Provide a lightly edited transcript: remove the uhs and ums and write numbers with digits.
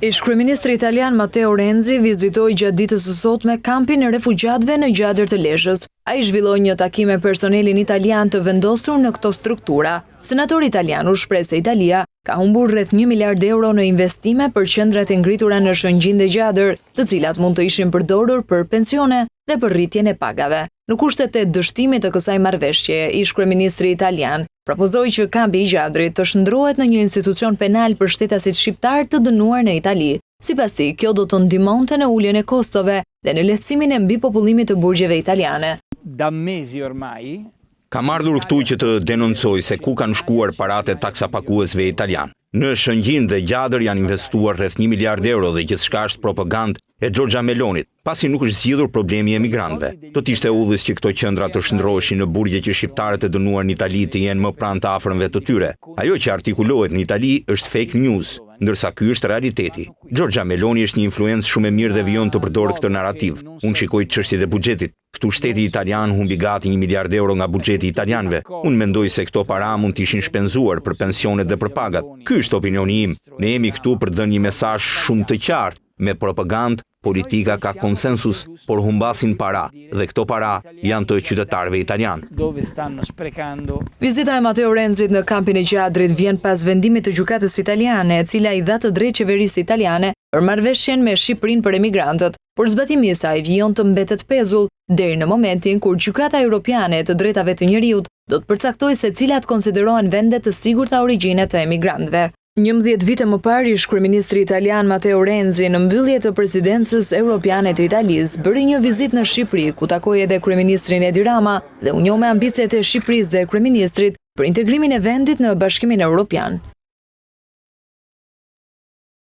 Ish-kryeministri italian Matteo Renzi vizitoi gjatë ditës së sotme kampin e refugjatëve në Gjadër të Lezhës. Ai zhvilloi një takim me personelin italian të vendosur në këto struktura. Senatori italian u shpreh se Italia ka humbur rreth 1 miliard euro në investime për qendrat e ngritura në Shëngjin dhe Gjadër, të cilat mund të ishin përdorur për pensione dhe për rritjen e pagave. Në kushtet e dështimit të kësaj marrëveshjeje, ish-kryeministri italian propozoi që kampi i Gjadrit të shndrohet në një institucion penal për shtetasit shqiptar të dënuar në Itali. Sipas tij, kjo do të ndihmonte në uljen e kostove dhe në lehtësimin e mbipopullimit të burgjeve italiane. Da mesi ormai kam ardhur këtu që të denoncoj se ku kanë shkuar paratë e taksapaguesve italian. Në Shëngjin dhe Gjadër janë investuar rreth 1 miliard euro dhe gjithçka është propagandë e Giorgia Melonit, pasi nuk është zgjidhur problemi e emigrantëve. Do të ishte udhës që këto qendra të shndroheshin në burgje që shqiptarët e dënuar në Itali të jenë më pranë të afërmve të tyre. Ajo që artikulohet në Itali është fake news, ndërsa ky është realiteti. Giorgia Meloni është një influencë shumë e mirë dhe vijon të përdorë këtë narrativ. Unë shikoj çështjet e buxhetit. Këtu shteti italian humbi gati 1 miliard euro nga buxheti italianëve. Unë mendoj se këto para mund të ishin shpenzuar për pensionet dhe për pagat. Ky është opinioni im. Ne jemi këtu për të dhënë një mesazh shumë të qartë. Me propagandë, politika ka konsensus, por humbasin para, dhe këto para janë të qytetarëve italian. Vizita e Matteo Renzit në kampin e Gjadrit vjen pas vendimit të gjykatës italiane, e cila i dha të drejtë qeverisë italiane për marrëveshjen me Shqipërinë për emigrantët, por zbatimi i saj vijon të mbetet pezull deri në momentin kur Gjykata Europiane e të Drejtave të Njerëzit do të përcaktojë se cilat konsiderohen vende të sigurta origjine të emigrantëve. 11 vite më parë, ish-kryeministri italian Matteo Renzi në mbyllje të presidencës europiane të Italisë bëri një vizitë në Shqipëri, ku takoi edhe kryeministrin Edi Rama dhe u njoh me ambicet e Shqipërisë dhe kryeministrit për integrimin e vendit në Bashkimin Evropian.